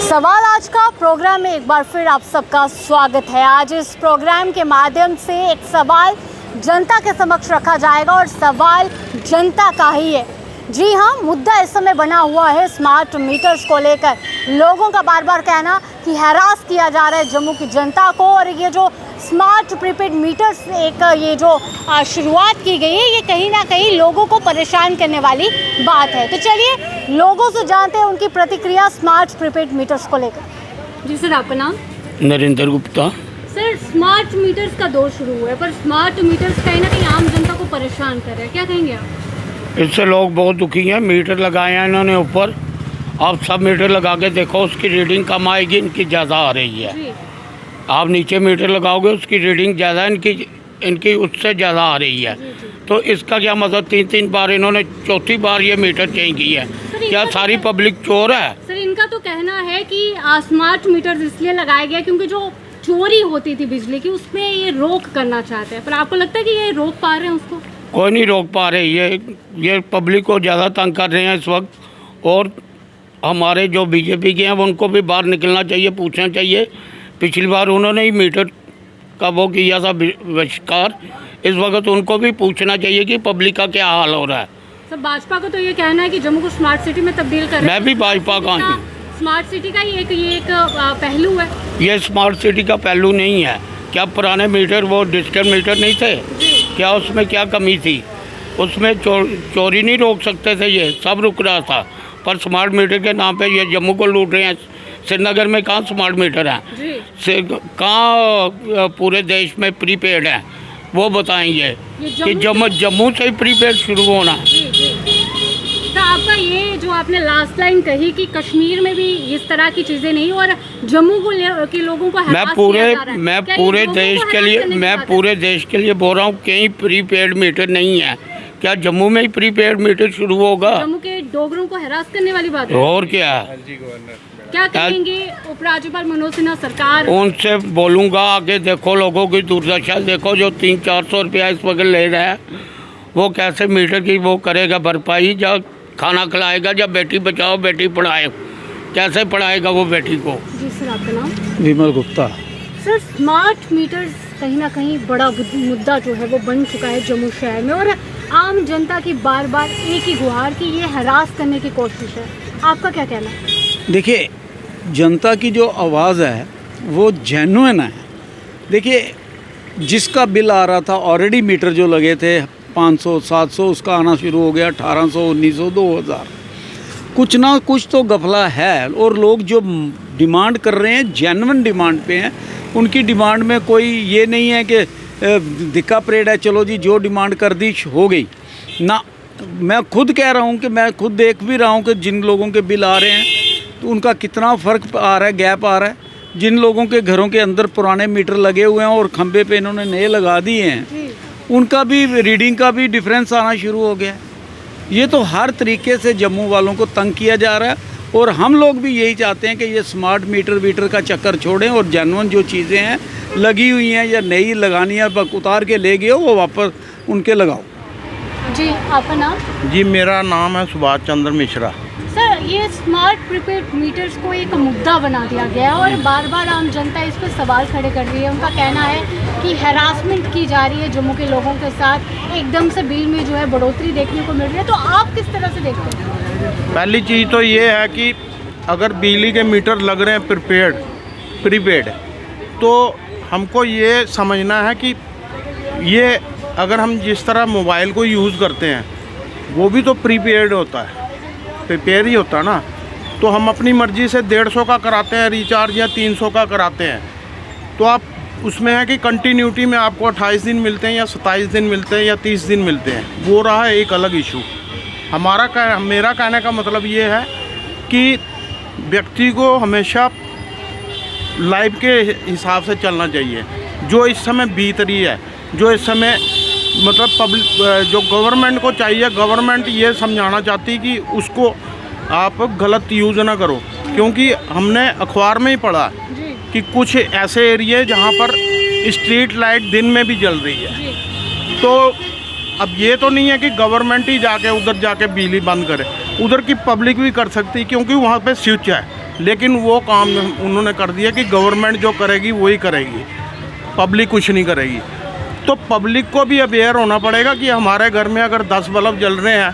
सवाल आज का प्रोग्राम में एक बार फिर आप सबका स्वागत है। आज इस प्रोग्राम के माध्यम से एक सवाल जनता के समक्ष रखा जाएगा और सवाल जनता का ही है। जी हाँ, मुद्दा इस समय बना हुआ है स्मार्ट मीटर्स को लेकर। लोगों का बार बार कहना कि हैरास किया जा रहा है जम्मू की जनता को, और ये जो स्मार्ट प्रीपेड मीटर्स एक ये जो शुरुआत की गई है, ये कहीं ना कहीं लोगों को परेशान करने वाली बात है। तो चलिए लोगों से जानते हैं उनकी प्रतिक्रिया स्मार्ट प्रीपेड मीटर्स को लेकर। जी सर, आपका नाम? Narendra Gupta. Sir, smart meters का दौर शुरू हुआ है, पर स्मार्ट मीटर्स कहीं ना कहीं आम जनता को परेशान कर रहे हैं, क्या कहेंगे आप? इससे लोग बहुत दुखी हैं। मीटर लगाए हैं इन्होंने ऊपर, आप सब मीटर लगा के देखो, उसकी रीडिंग कम आएगी, इनकी ज़्यादा आ रही है। जी। आप नीचे मीटर लगाओगे उसकी रीडिंग ज़्यादा, इनकी उससे ज़्यादा आ रही है। जी। तो इसका क्या मतलब, तीन बार इन्होंने, चौथी बार ये मीटर चेंज की है। क्या सारी पब्लिक चोर है? सर, इनका तो कहना है कि स्मार्ट मीटर्स इसलिए लगाए गए क्योंकि जो चोरी होती थी बिजली की, उसमें ये रोक करना चाहते हैं। पर आपको लगता है कि ये रोक पा रहे हैं उसको? कोई नहीं रोक पा रहे। ये पब्लिक को ज़्यादा तंग कर रहे हैं इस वक्त, और हमारे जो बीजेपी के हैं उनको भी बाहर निकलना चाहिए, पूछना चाहिए। पिछली बार उन्होंने ही मीटर का वो किया था बहिष्कार, इस वक्त उनको भी पूछना चाहिए कि पब्लिक का क्या हाल हो रहा है। सर, भाजपा का तो ये कहना है कि जम्मू को स्मार्ट सिटी में तब्दील कर रहे हैं। मैं भी भाजपा का हूँ। स्मार्ट सिटी का ये एक पहलू है। ये स्मार्ट सिटी का पहलू नहीं है। क्या पुराने मीटर वो डिजिटल मीटर नहीं थे? क्या उसमें क्या कमी थी? उसमें चोरी नहीं रोक सकते थे? ये सब रुक रहा था, पर स्मार्ट मीटर के नाम पे ये जम्मू को लूट रहे हैं। श्रीनगर में कहाँ स्मार्ट मीटर हैं? कहाँ पूरे देश में प्रीपेड है? वो बताएंगे कि जम्मू से ही प्रीपेड शुरू होना। तो आपका ये जो आपने लास्ट लाइन कही कि कश्मीर में भी इस तरह की चीज़ें नहीं, और जम्मू के लोगों को मैं पूरे देश के लिए बोल रहा हूँ, कहीं प्रीपेड मीटर नहीं है। क्या जम्मू में ही प्रीपेड मीटर शुरू होगा? जम्मू के डोगरों को हरास करने वाली बात है। और क्या कहेंगे उपराज्यपाल मनोज सिन्हा सरकार? उनसे बोलूँगा, आगे देखो लोगों की दुर्दशा देखो, जो 300-400 रुपया इस वक्त ले रहा है, वो कैसे मीटर की वो करेगा भरपाई? जब खाना खिलाएगा, जब बेटी बचाओ बेटी पढ़ाए, कैसे पढ़ाएगा वो बेटी को? जी सर, आपका नाम? विमल गुप्ता। सर, स्मार्ट मीटर्स कहीं ना कहीं बड़ा मुद्दा जो है वो बन चुका है जम्मू शहर में, और आम जनता की बार बार एक ही गुहार कि ये हरास करने की कोशिश है। आपका क्या कहना है? देखिए, जनता की जो आवाज़ है वो जेन्युइन है। देखिए, जिसका बिल आ रहा था, ऑलरेडी मीटर जो लगे थे 500, 700, उसका आना शुरू हो गया 1800, 1900, 2000। कुछ ना कुछ तो गफला है, और लोग जो डिमांड कर रहे हैं जेन्युइन डिमांड पे हैं। उनकी डिमांड में कोई ये नहीं है कि दिक्का परेड है, चलो जी जो डिमांड कर दी हो गई ना। मैं खुद कह रहा हूँ कि मैं खुद देख भी रहा हूँ कि जिन लोगों के बिल आ रहे हैं तो उनका कितना फ़र्क आ रहा है, गैप आ रहा है। जिन लोगों के घरों के अंदर पुराने मीटर लगे हुए हैं और खंबे पे इन्होंने नए लगा दिए हैं, उनका भी रीडिंग का भी डिफरेंस आना शुरू हो गया। ये तो हर तरीके से जम्मू वालों को तंग किया जा रहा है, और हम लोग भी यही चाहते हैं कि ये स्मार्ट मीटर का चक्कर छोड़ें, और जेन्युइन जो चीज़ें हैं लगी हुई हैं या नई लगानी है, उतार के ले गए हो वो वापस उनके लगाओ। जी, आपका नाम? जी, मेरा नाम है सुभाष चंद्र मिश्रा। सर, ये स्मार्ट प्रीपेड मीटर्स को एक मुद्दा बना दिया गया और बार बार आम जनता इस पर सवाल खड़े कर रही है। उनका कहना है कि हैरासमेंट की जा रही है जम्मू के लोगों के साथ, एकदम से बिल में जो है बढ़ोतरी देखने को मिल रही है। तो आप किस तरह से देखते हैं? पहली चीज़ तो ये है कि अगर बिजली के मीटर लग रहे हैं प्रीपेड, तो हमको ये समझना है कि ये अगर हम जिस तरह मोबाइल को यूज़ करते हैं वो भी तो प्रीपेड होता है, प्रीपेड ही होता है ना। तो हम अपनी मर्ज़ी से 150 का कराते हैं रिचार्ज या 300 का कराते हैं, तो आप उसमें है कि कंटिन्यूटी में आपको 28 दिन मिलते हैं या 27 दिन मिलते हैं या 30 दिन मिलते हैं, वो रहा है एक अलग इशू। मेरा कहने का मतलब ये है कि व्यक्ति को हमेशा लाइफ के हिसाब से चलना चाहिए। जो इस समय बीत रही है, जो इस समय मतलब जो गवर्नमेंट को चाहिए, गवर्नमेंट ये समझाना चाहती है कि उसको आप गलत यूज़ ना करो, क्योंकि हमने अखबार में ही पढ़ा कि कुछ ऐसे एरिए जहाँ पर स्ट्रीट लाइट दिन में भी जल रही है। तो अब ये तो नहीं है कि गवर्नमेंट ही जाके उधर जाके बिजली बंद करे, उधर की पब्लिक भी कर सकती है, क्योंकि वहाँ पे स्विच है। लेकिन वो काम उन्होंने कर दिया कि गवर्नमेंट जो करेगी वही करेगी, पब्लिक कुछ नहीं करेगी। तो पब्लिक को भी अवेयर होना पड़ेगा कि हमारे घर में अगर 10 बल्ब जल रहे हैं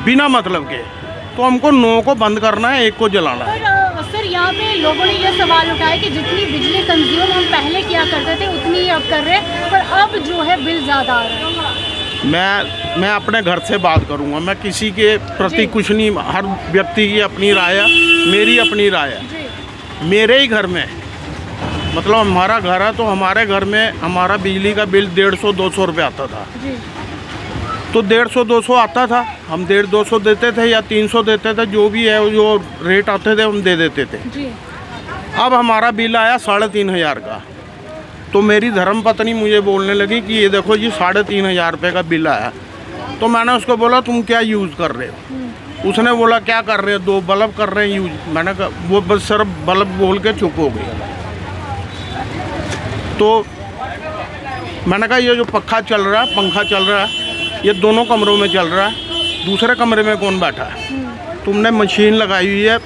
बिना मतलब के, तो हमको 9 को बंद करना है, 1 को जलाना है। पर सर यहाँ पे लोगों ने ये सवाल उठाया कि जितनी बिजली कंज्यूम हम पहले किया करते थे उतनी ही अब कर रहे हैं, पर अब जो है बिल ज़्यादा आ रहा है। मैं अपने घर से बात करूंगा, मैं किसी के प्रति कुछ नहीं, हर व्यक्ति की अपनी राय है, मेरी अपनी राय है। जी मेरे ही घर में, मतलब हमारा घर है, तो हमारे घर में हमारा बिजली का बिल 150-200 रुपये आता था। जी तो 150-200 आता था, हम 150-200 देते थे या 300 देते थे, जो भी है जो रेट आते थे हम दे देते थे। जी अब हमारा बिल आया 3,500 का। तो मेरी धर्मपत्नी मुझे बोलने लगी कि ये देखो जी 3,500 रुपये का बिल आया। तो मैंने उसको बोला तुम क्या यूज़ कर रहे हो? उसने बोला क्या कर रहे हो? 2 बल्ब कर रहे हैं यूज। मैंने कहा, वो बस सिर्फ बल्ब बोल के चुप हो गई। तो मैंने कहा ये जो पंखा चल रहा है ये दोनों कमरों में चल रहा है, दूसरे कमरे में कौन बैठा है? तुमने मशीन लगाई हुई है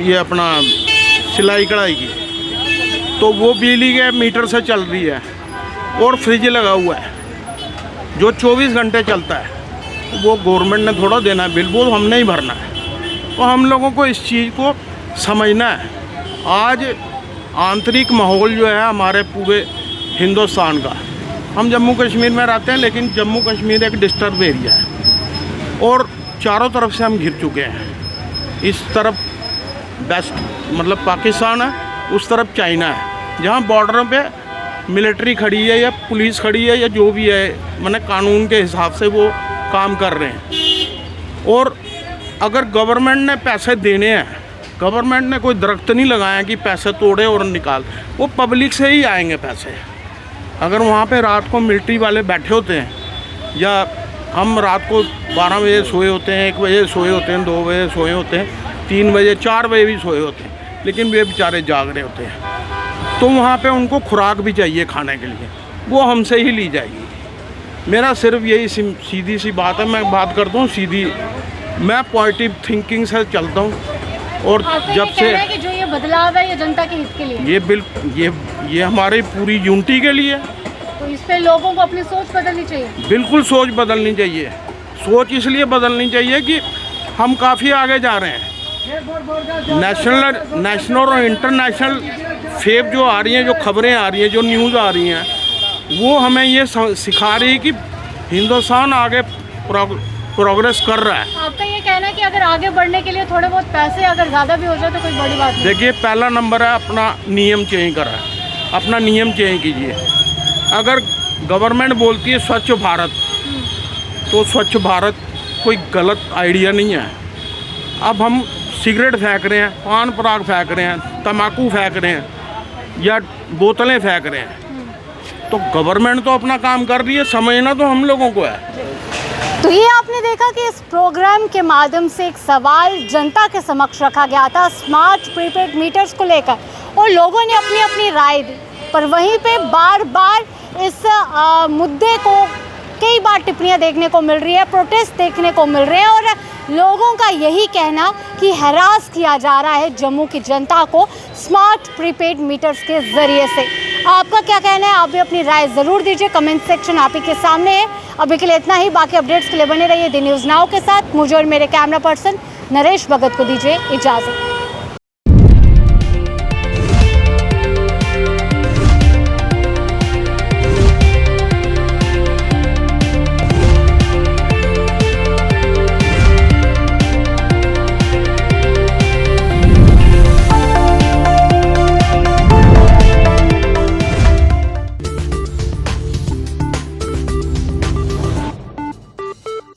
ये अपना सिलाई कढ़ाई की, तो वो बिजली के मीटर से चल रही है, और फ्रिज लगा हुआ है जो 24 घंटे चलता है। वो गवर्नमेंट ने थोड़ा देना है बिल, वो हमने ही भरना है। तो हम लोगों को इस चीज़ को समझना है। आज आंतरिक माहौल जो है हमारे पूरे हिंदुस्तान का, हम जम्मू कश्मीर में रहते हैं, लेकिन जम्मू कश्मीर एक डिस्टर्ब एरिया है और चारों तरफ से हम घिर चुके हैं। इस तरफ वेस्ट मतलब पाकिस्तान है, उस तरफ चाइना है, जहाँ बॉर्डरों पे मिलिट्री खड़ी है या पुलिस खड़ी है या जो भी है, माने कानून के हिसाब से वो काम कर रहे हैं। और अगर गवर्नमेंट ने पैसे देने हैं, गवर्नमेंट ने कोई दरख्त नहीं लगाया कि पैसे तोड़े और निकाल, वो पब्लिक से ही आएंगे पैसे। अगर वहाँ पे रात को मिलिट्री वाले बैठे होते हैं, या हम रात को 12 बजे सोए होते हैं, 1 बजे सोए होते हैं, 2 बजे सोए होते हैं, 3 बजे 4 बजे भी सोए होते हैं, लेकिन वे बेचारे जाग रहे होते हैं। तो वहाँ पे उनको खुराक भी चाहिए खाने के लिए, वो हमसे ही ली जाएगी। मेरा सिर्फ यही सीधी सी बात है, मैं बात करता हूँ सीधी, मैं पॉजिटिव थिंकिंग से चलता हूँ। और जब से कि जो ये बदलाव है ये जनता के हित के लिए, ये हमारी पूरी यूनिटी के लिए, तो इस पे लोगों को अपनी सोच बदलनी चाहिए। बिल्कुल सोच बदलनी चाहिए। सोच इसलिए बदलनी चाहिए कि हम काफ़ी आगे जा रहे हैं। नेशनल और इंटरनेशनल फेक जो आ रही हैं, जो खबरें आ रही हैं, जो न्यूज़ आ रही हैं, वो हमें ये सिखा रही है कि हिंदुस्तान आगे प्रोग्रेस कर रहा है। आपका ये कहना है कि अगर आगे बढ़ने के लिए थोड़े बहुत पैसे अगर ज़्यादा भी हो जाए तो कोई बड़ी बात नहीं। देखिए, पहला नंबर है अपना नियम चेंज कर रहा है, अपना नियम चेंज कीजिए। अगर गवर्नमेंट बोलती है स्वच्छ भारत, तो स्वच्छ भारत कोई गलत आइडिया नहीं है। अब हम सिगरेट फेंक रहे हैं, पान पराग फेंक रहे हैं, तम्बाकू फेंक रहे हैं या बोतलें फेंक रहे हैं, तो गवर्नमेंट तो अपना काम कर रही है, समझना तो हम लोगों को है। तो ये आपने देखा कि इस प्रोग्राम के माध्यम से एक सवाल जनता के समक्ष रखा गया था स्मार्ट प्रीपेड मीटर्स को लेकर, और लोगों ने अपनी अपनी राय दी। पर वहीं पे बार बार इस मुद्दे को कई बार टिप्पणियां देखने को मिल रही है, प्रोटेस्ट देखने को मिल रहे हैं, और लोगों का यही कहना कि हरास किया जा रहा है जम्मू की जनता को स्मार्ट प्रीपेड मीटर्स के ज़रिए से। आपका क्या कहना है? आप भी अपनी राय ज़रूर दीजिए, कमेंट सेक्शन आप ही के सामने है। अभी के लिए इतना ही, बाकी अपडेट्स के लिए बने रहिए दी न्यूज़ नाउ के साथ। मुझे और मेरे कैमरा पर्सन नरेश भगत को दीजिए इजाज़त।